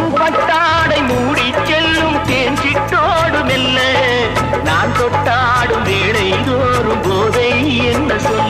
பொன் பட்டாடை மூடி செல்லும் தேஞ்சிட்டோடு மெல்ல நான் தொட்டாடும் வேளை தோறும் போதை என்ன சொல்ல